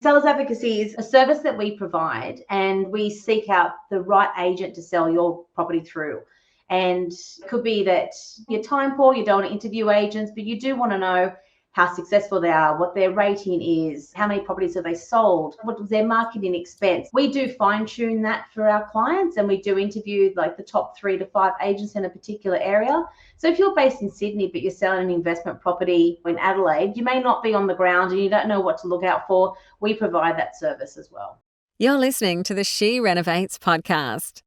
Sellers Advocacy is a service that we provide, and we seek out the right agent to sell your property through. And it could be that you're time poor, you don't want to interview agents, but you do want to know how successful they are, what their rating is, how many properties have they sold, what was their marketing expense. We do fine tune that for our clients, and we do interview like the top 3 to 5 agents in a particular area. So if you're based in Sydney, but you're selling an investment property in Adelaide, you may not be on the ground and you don't know what to look out for. We provide that service as well. You're listening to the She Renovates podcast.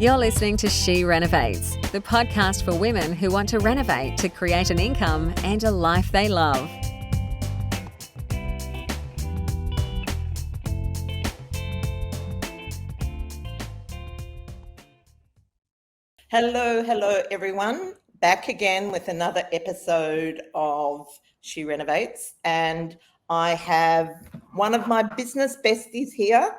You're listening to She Renovates, the podcast for women who want to renovate to create an income and a life they love. Hello everyone. Back again with another episode of She Renovates, and I have one of my business besties here,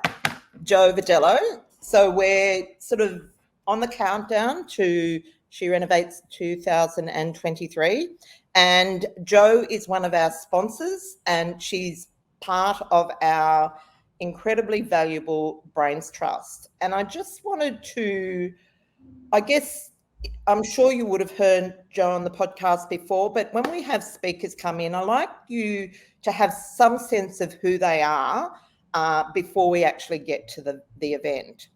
Jo Vadillo. So we're sort of on the countdown to She Renovates 2023, and Jo is one of our sponsors, and she's part of our incredibly valuable Brains Trust. And I just wanted to, I guess, I'm sure you would have heard Jo on the podcast before, but when we have speakers come in, I like you to have some sense of who they are before we actually get to the event.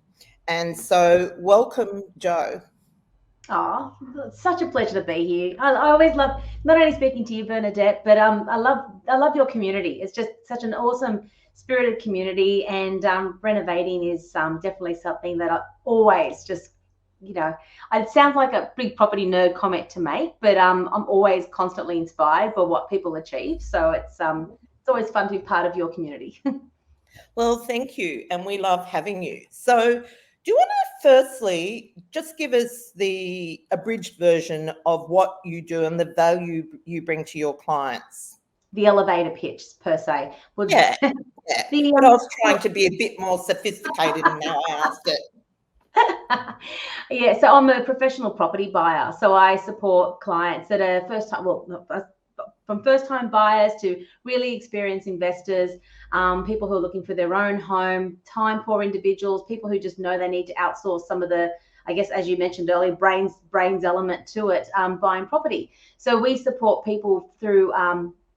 And so welcome, Jo. Oh, it's such a pleasure to be here. I always love not only speaking to you, Bernadette, but I love your community. It's just such an awesome, spirited community, and renovating is definitely something that I always just, it sounds like a big property nerd comment to make, but I'm always constantly inspired by what people achieve. So it's always fun to be part of your community. Well, thank you, and we love having you. So do you want to firstly just give us the abridged version of what you do and the value you bring to your clients? The elevator pitch, per se. Yeah. But I was trying to be a bit more sophisticated and now I asked it. Yeah, so I'm a professional property buyer. So I support clients that are from first-time buyers to really experienced investors, people who are looking for their own home, time-poor individuals, people who just know they need to outsource some of the, I guess, as you mentioned earlier, brains element to it, buying property. So we support people through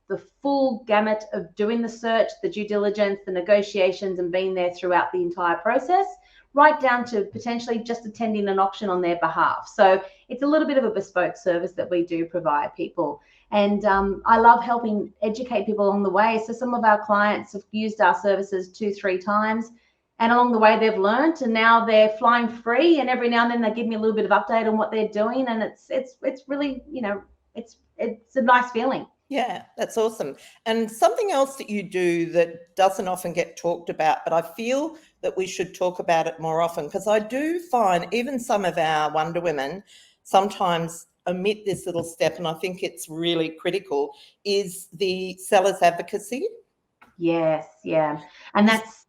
the full gamut of doing the search, the due diligence, the negotiations, and being there throughout the entire process, right down to potentially just attending an auction on their behalf. So it's a little bit of a bespoke service that we do provide people. And I love helping educate people along the way. So some of our clients have used our services 2-3 times, and along the way they've learned, and now they're flying free. And every now and then they give me a little bit of update on what they're doing, and it's really, it's a nice feeling. Yeah, that's awesome. And something else that you do that doesn't often get talked about, but I feel that we should talk about it more often, because I do find even some of our Wonder Women sometimes omit this little step, and I think it's really critical, is the sellers advocacy. Yes, yeah. And that's,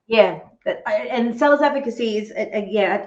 and sellers advocacy is,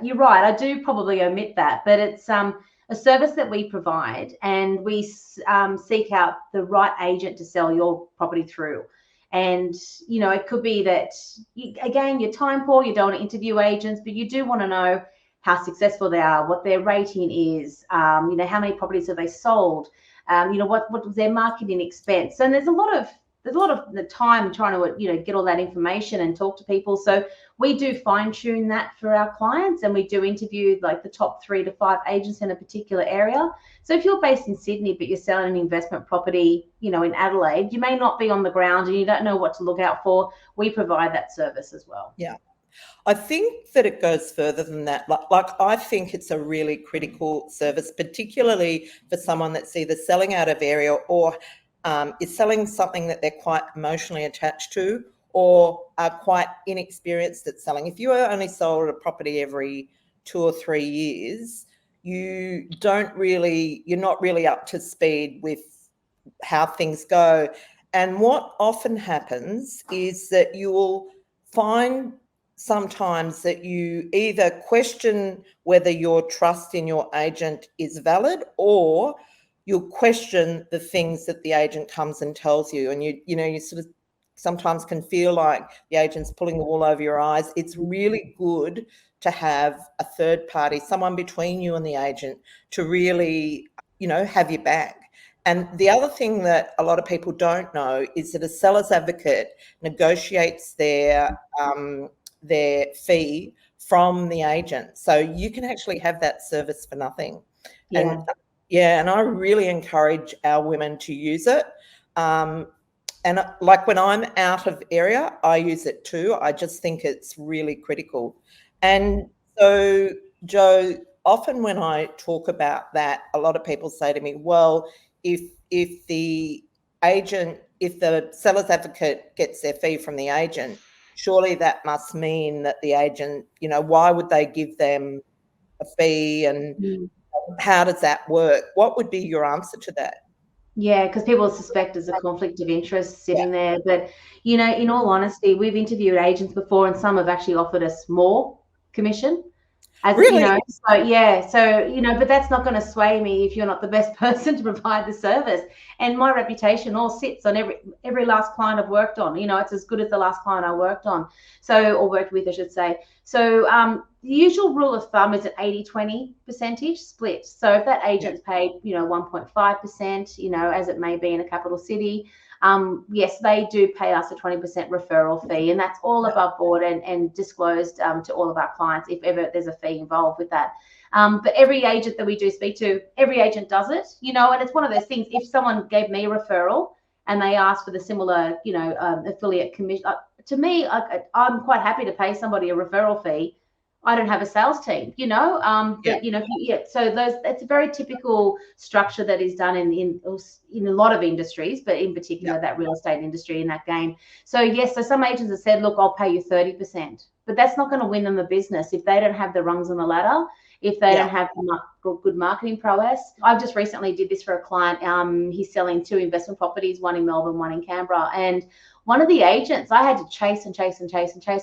you're right. I do probably omit that, but it's a service that we provide, and we seek out the right agent to sell your property through. And, it could be that, you're time poor, you don't want to interview agents, but you do want to know how successful they are, what their rating is, how many properties have they sold, what was their marketing expense. And there's a lot of the time trying to, get all that information and talk to people. So we do fine tune that for our clients, and we do interview like the top 3 to 5 agents in a particular area. So if you're based in Sydney, but you're selling an investment property, in Adelaide, you may not be on the ground and you don't know what to look out for. We provide that service as well. Yeah. I think that it goes further than that. Like I think it's a really critical service, particularly for someone that's either selling out of area or is selling something that they're quite emotionally attached to, or are quite inexperienced at selling. If you are only sold a property every 2 or 3 years, you're not really up to speed with how things go. And what often happens is that you will find sometimes that you either question whether your trust in your agent is valid, or you'll question the things that the agent comes and tells you, and you sort of sometimes can feel like the agent's pulling the wool over your eyes. It's really good to have a third party, someone between you and the agent, to really, have your back. And the other thing that a lot of people don't know is that a seller's advocate negotiates their fee from the agent. So you can actually have that service for nothing. Yeah. And I really encourage our women to use it. And like when I'm out of area, I use it too. I just think it's really critical. And so, Jo, often when I talk about that, a lot of people say to me, well, if the seller's advocate gets their fee from the agent, surely that must mean that the agent, why would they give them a fee, and how does that work? What would be your answer to that? Yeah, because people suspect there's a conflict of interest sitting there. But, in all honesty, we've interviewed agents before and some have actually offered us more commission. Really? But that's not going to sway me if you're not the best person to provide the service. And my reputation all sits on every last client I've worked on. It's as good as the last client I worked on. or worked with, I should say. So the usual rule of thumb is an 80-20 percentage split. So if that agent's paid, 1.5%, as it may be in a capital city, yes, they do pay us a 20% referral fee, and that's all above board and disclosed to all of our clients if ever there's a fee involved with that. But every agent that we do speak to, every agent does it, and it's one of those things. If someone gave me a referral and they asked for the similar, affiliate commission, to me, I'm quite happy to pay somebody a referral fee. I don't have a sales team, So that's a very typical structure that is done in a lot of industries, but in particular that real estate industry in that game. So yes, so some agents have said, look, I'll pay you 30%, but that's not going to win them the business if they don't have the rungs on the ladder, if they don't have good marketing prowess. I just recently did this for a client. He's selling 2 investment properties, one in Melbourne, one in Canberra, and one of the agents, I had to chase. I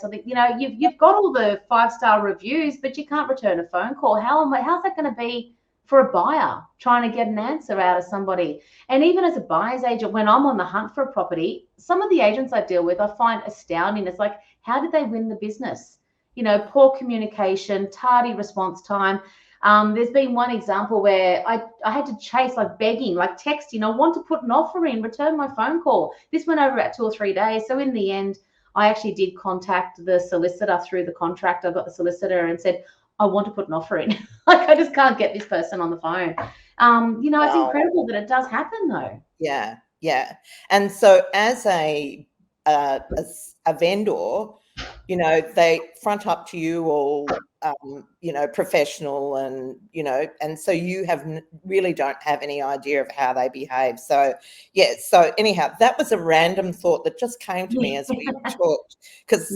think, you've got all the 5-star reviews, but you can't return a phone call. How's that going to be for a buyer trying to get an answer out of somebody? And even as a buyer's agent, when I'm on the hunt for a property, some of the agents I deal with, I find astounding. It's like, how did they win the business? Poor communication, tardy response time. There's been one example where I had to chase, like begging, like texting, I want to put an offer in, return my phone call. This went over about 2 or 3 days. So in the end, I actually did contact the solicitor through the contract. I got the solicitor and said, I want to put an offer in. Like, I just can't get this person on the phone. It's incredible that it does happen though. Yeah. And so as a vendor, they front up to you all, professional, and so you really don't have any idea of how they behave. So, so anyhow, that was a random thought that just came to me as we talked, because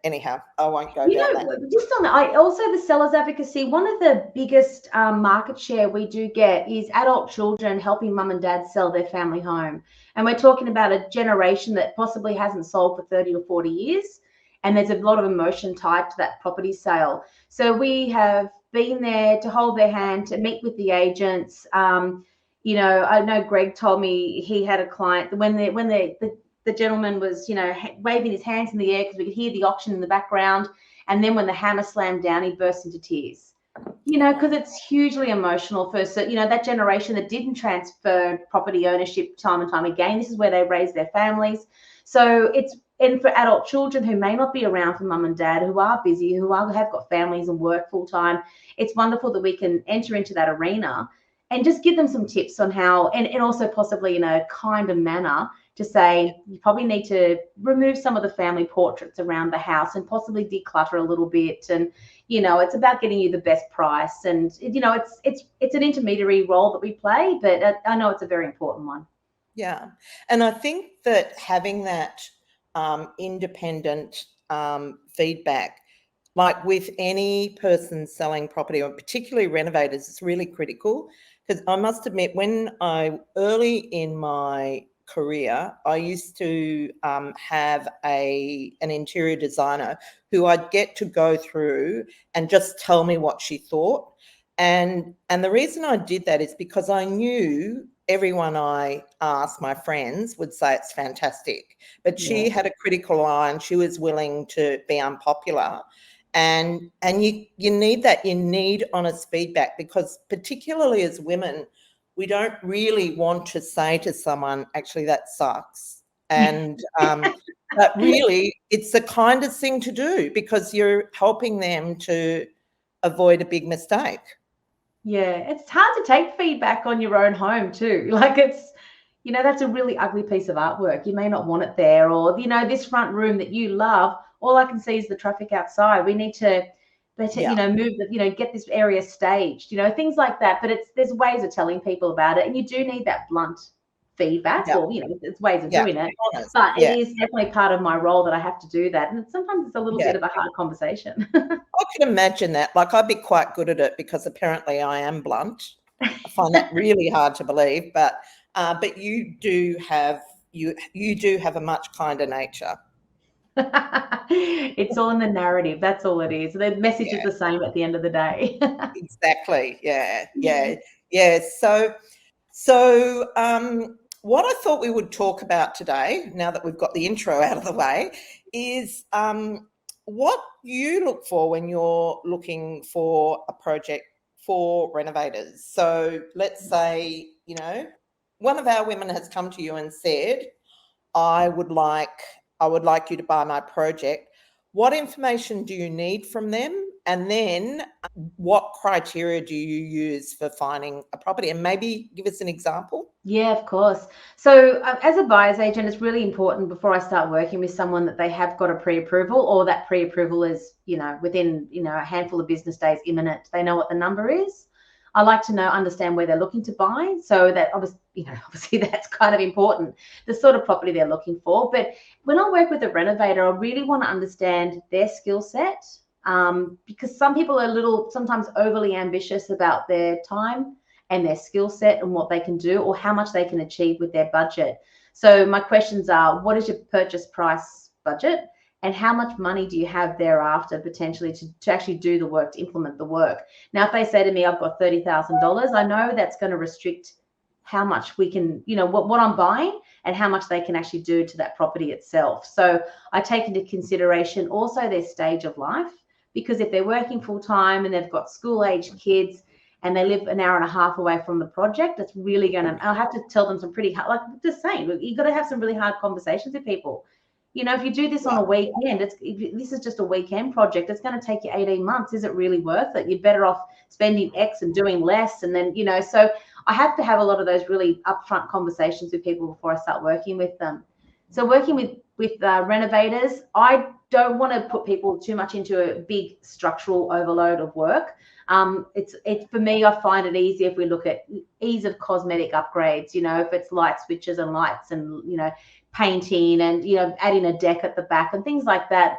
anyhow, I won't go down that. Just on that, also the seller's advocacy, one of the biggest market share we do get is adult children helping mum and dad sell their family home. And we're talking about a generation that possibly hasn't sold for 30 or 40 years. And there's a lot of emotion tied to that property sale. So we have been there to hold their hand, to meet with the agents. I know Greg told me he had a client when the gentleman was, waving his hands in the air because we could hear the auction in the background. And then when the hammer slammed down, he burst into tears. Because it's hugely emotional for, that generation that didn't transfer property ownership time and time again. This is where they raise their families. So and for adult children who may not be around for mum and dad, who are busy, have got families and work full time, it's wonderful that we can enter into that arena and just give them some tips on how, and also possibly in a kind of manner, to say you probably need to remove some of the family portraits around the house and possibly declutter a little bit. And it's about getting you the best price. And it's an intermediary role that we play, but I know it's a very important one. Yeah, and I think that having that independent feedback, like with any person selling property, or particularly renovators, is really critical. Because I must admit, when early in my career, I used to have an interior designer who I'd get to go through and just tell me what she thought. And the reason I did that is because I knew everyone I asked, my friends, would say it's fantastic. But she had a critical eye and she was willing to be unpopular. And you need that. You need honest feedback, because particularly as women, we don't really want to say to someone, actually, that sucks. And but really, it's the kindest thing to do, because you're helping them to avoid a big mistake. Yeah, it's hard to take feedback on your own home too. Like it's, that's a really ugly piece of artwork. You may not want it there, or, this front room that you love, all I can see is the traffic outside. We need to, move the, get this area staged, things like that. But there's ways of telling people about it, and you do need that blunt feedback, or, it's ways of doing it. But it is definitely part of my role that I have to do that. And sometimes it's a little bit of a hard conversation. I can imagine that. Like, I'd be quite good at it, because apparently I am blunt. I find that really hard to believe, but you do have a much kinder nature. It's all in the narrative. That's all it is. The message is the same at the end of the day. Exactly. Yeah. So what I thought we would talk about today, now that we've got the intro out of the way, is what you look for when you're looking for a project for renovators. So let's say, one of our women has come to you and said, I would like you to buy my project. What information do you need from them? And then what criteria do you use for finding a property? And maybe give us an example. Yeah, of course. So as a buyer's agent, it's really important before I start working with someone that they have got a pre-approval, or that pre-approval is, within, a handful of business days imminent. They know what the number is. I like to understand where they're looking to buy. So that obviously that's kind of important, the sort of property they're looking for. But when I work with a renovator, I really want to understand their skill set, because some people are sometimes overly ambitious about their time and their skill set and what they can do, or how much they can achieve with their budget. So my questions are, what is your purchase price budget? And how much money do you have thereafter potentially to actually do the work, to implement the work? Now, if they say to me, I've got $30,000, I know that's going to restrict how much we can, what I'm buying, and how much they can actually do to that property itself. So I take into consideration also their stage of life, because if they're working full time and they've got school age kids and they live an hour and a half away from the project, it's really I'll have to tell them some pretty hard, like just saying, you've got to have some really hard conversations with people. If you do this on a weekend, this is just a weekend project. It's going to take you 18 months. Is it really worth it? You're better off spending X and doing less. And then, so I have to have a lot of those really upfront conversations with people before I start working with them. So working with renovators, I don't want to put people too much into a big structural overload of work. It's for me, I find it easier if we look at ease of cosmetic upgrades, if it's light switches and lights and, painting and, adding a deck at the back and things like that.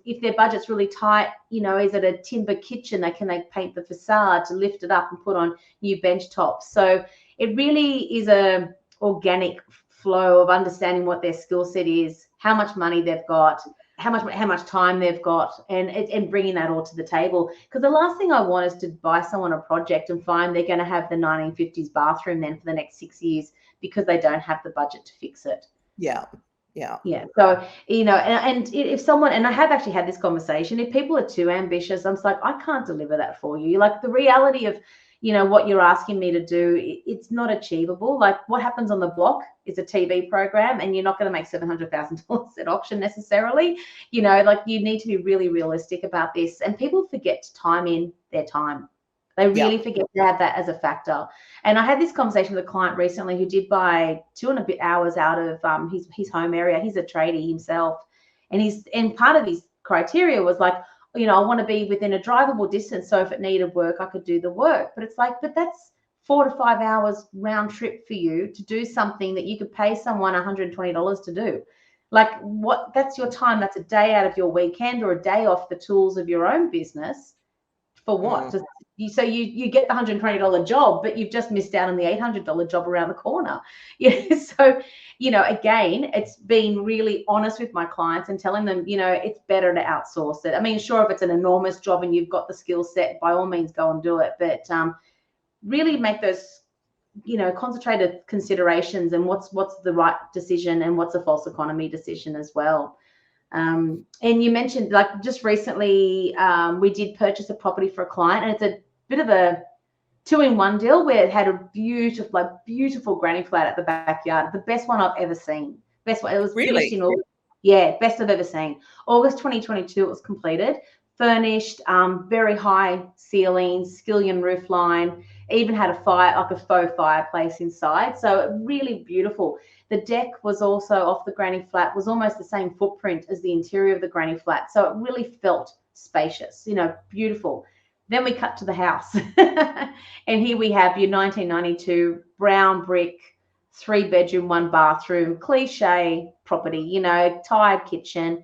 If their budget's really tight, is it a timber kitchen? Can they paint the facade to lift it up and put on new bench tops? So it really is a organic flow of understanding what their skill set is, how much money they've got, how much time they've got, and bringing that all to the table. Because the last thing I want is to buy someone a project and find they're going to have the 1950s bathroom then for the next 6 years because they don't have the budget to fix it. Yeah. So, and if someone, and I have actually had this conversation, if people are too ambitious, I'm just like, I can't deliver that for you. Like the reality of, what you're asking me to do, it's not achievable. Like what happens on the block is a TV program, and you're not going to make $700,000 at auction necessarily. Like you need to be really realistic about this, and people forget to time in their time. They really forget to have that as a factor. And I had this conversation with a client recently who did buy 2 and a bit hours out of his home area. He's a tradie himself. And part of his criteria was like, I want to be within a drivable distance. So if it needed work, I could do the work. But it's like, but that's 4 to 5 hours round trip for you to do something that you could pay someone $120 to do. Like that's your time. That's a day out of your weekend or a day off the tools of your own business. For what? So you get the $120 job, but you've just missed out on the $800 job around the corner. So, again, it's being really honest with my clients and telling them, it's better to outsource it. I mean, sure, if it's an enormous job and you've got the skill set, by all means, go and do it. But really make those concentrated considerations and what's the right decision and what's a false economy decision as well. And you mentioned, like, just recently we did purchase a property for a client, and it's a bit of a 2-in-1 deal where it had a beautiful granny flat at the backyard, the best one I've ever seen. Best one. It was Really? finished in August. Yeah, best I've ever seen. August 2022 it was completed, furnished, very high ceilings, skillion roof line, even had a faux fireplace inside. So really beautiful. The deck was also off the granny flat, was almost the same footprint as the interior of the granny flat. So it really felt spacious, beautiful. Then we cut to the house and here we have your 1992 brown brick, 3-bedroom, 1-bathroom, cliche property, tiled kitchen,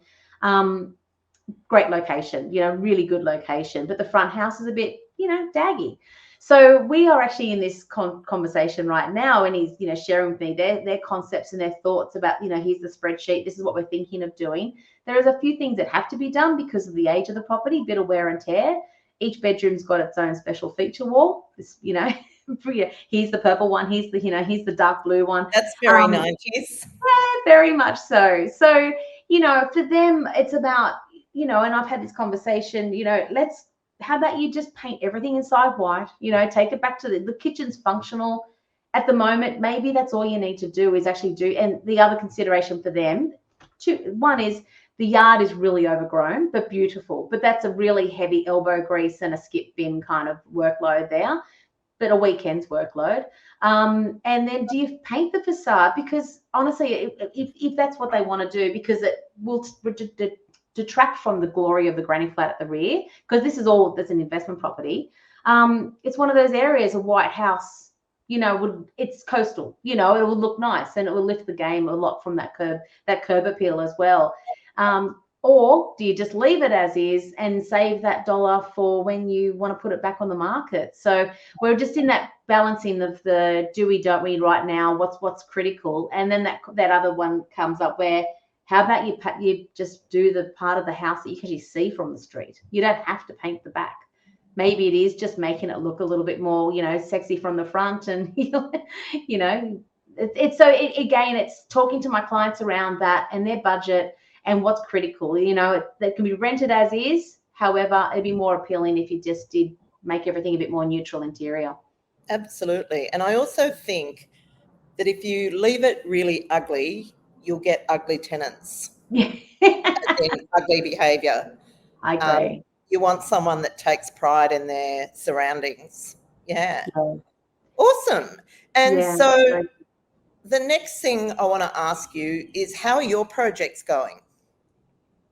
great location, really good location, but the front house is a bit, daggy. So we are actually in this conversation right now, and he's, sharing with me their concepts and their thoughts about, here's the spreadsheet. This is what we're thinking of doing. There is a few things that have to be done because of the age of the property, bit of wear and tear. Each bedroom's got its own special feature wall. This, here's the purple one. Here's the dark blue one. That's very 90s. Yeah, very much so. So, for them, it's about, and I've had this conversation, how about you just paint everything inside white, take it back to the kitchen's functional at the moment. Maybe that's all you need to do is actually do. And the other consideration for them, one is the yard is really overgrown, but beautiful. But that's a really heavy elbow grease and a skip bin kind of workload there, but a weekend's workload. And then do you paint the facade? Because honestly, if that's what they want to do, because it will detract from the glory of the granny flat at the rear, because that's an investment property. It's one of those areas, a white house, it's coastal, it will look nice and it will lift the game a lot from that curb appeal as well. Or do you just leave it as is and save that dollar for when you want to put it back on the market? So we're just in that balancing of the do we, don't we right now, what's critical. And then that other one comes up where, how about you just do the part of the house that you can actually see from the street? You don't have to paint the back. Maybe it is just making it look a little bit more, sexy from the front. And, it's talking to my clients around that and their budget and what's critical. That can be rented as is. However, it'd be more appealing if you just did make everything a bit more neutral interior. Absolutely. And I also think that if you leave it really ugly, you'll get ugly tenants. Yeah. Ugly behaviour. I agree. You want someone that takes pride in their surroundings. Yeah. Yeah. Awesome. And Yeah, so the next thing I want to ask you is, how are your projects going?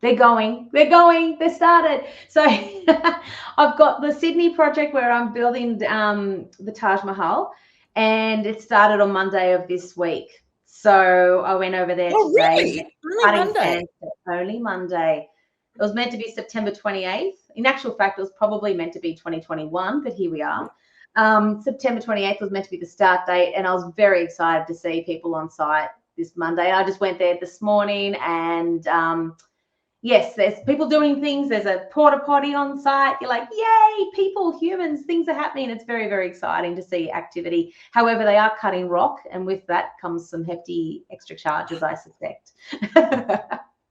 They're started. So I've got the Sydney project where I'm building the Taj Mahal, and it started on Monday of this week. So I went over there today. Really? Only Monday. It was meant to be September 28th. In actual fact, it was probably meant to be 2021, but here we are. September 28th was meant to be the start date, and I was very excited to see people on site this Monday. I just went there this morning, and yes, there's people doing things. There's a porta potty on site. You're like, yay, people, humans, things are happening. It's very, very exciting to see activity. However, they are cutting rock, and with that comes some hefty extra charges, I suspect.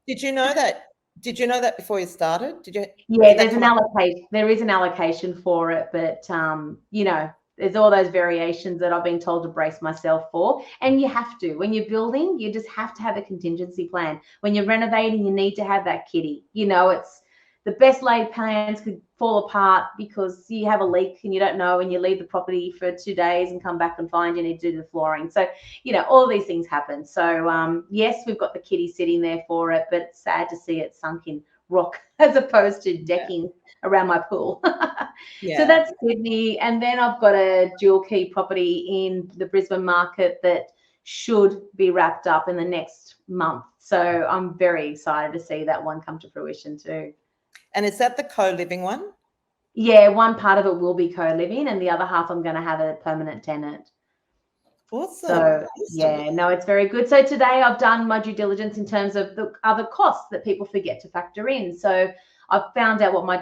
Did you know that? Did you know that before you started? Did you? Yeah, there's an allocation. There is an allocation for it, but there's all those variations that I've been told to brace myself for. And you have to. When you're building, you just have to have a contingency plan. When you're renovating, you need to have that kitty. It's the best laid plans could fall apart because you have a leak and you don't know, and you leave the property for 2 days and come back and find you need to do the flooring. So, all these things happen. So, yes, we've got the kitty sitting there for it, but it's sad to see it sunk in rock as opposed to decking around my pool. Yeah. So that's Sydney. And then I've got a dual key property in the Brisbane market that should be wrapped up in the next month. So I'm very excited to see that one come to fruition too. And is that the co-living one? Yeah, one part of it will be co-living and the other half I'm going to have a permanent tenant. Awesome. So, yeah, no, it's very good. So today I've done my due diligence in terms of the other costs that people forget to factor in. So I've found out what my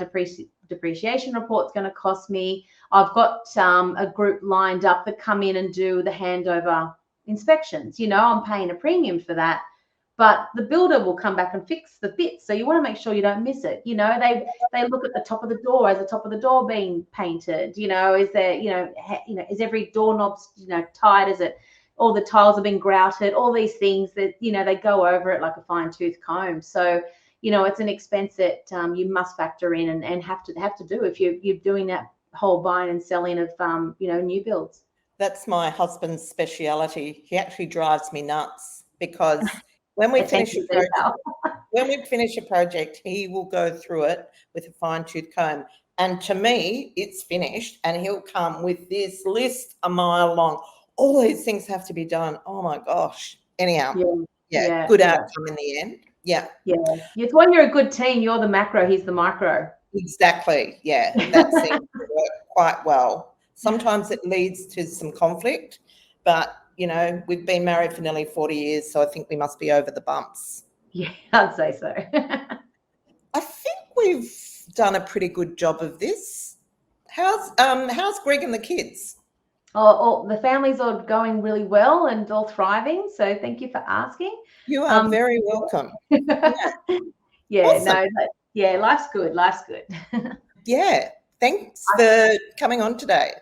depreciation report's going to cost me. I've got a group lined up that come in and do the handover inspections. I'm paying a premium for that, but the builder will come back and fix the bits. So you want to make sure you don't miss it. They look at the top of the door. Is the top of the door being painted? Is there, is every doorknob, tight? Is it all the tiles have been grouted? All these things that, they go over it like a fine tooth comb. So, it's an expense that you must factor in and have to do if you're doing that whole buying and selling of, new builds. That's my husband's speciality. He actually drives me nuts because when we finish a project, he will go through it with a fine-tooth comb. And to me, it's finished, and he'll come with this list a mile long. All these things have to be done. Oh my gosh. Anyhow, good outcome in the end. Yeah. It's when you're a good team, you're the macro, he's the micro. Exactly. Yeah, that seems to work quite well. Sometimes it leads to some conflict, but we've been married for nearly 40 years, so I think we must be over the bumps. Yeah, I'd say so. I think we've done a pretty good job of this. How's Greg and the kids? The families are going really well and all thriving. So thank you for asking. You are very welcome. Yeah, awesome. Life's good. Life's good. Yeah. Thanks for coming on today.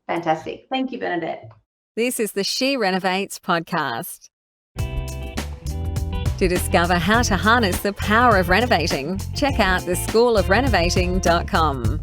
Fantastic. Thank you, Bernadette. This is the She Renovates podcast. To discover how to harness the power of renovating, check out theschoolofrenovating.com.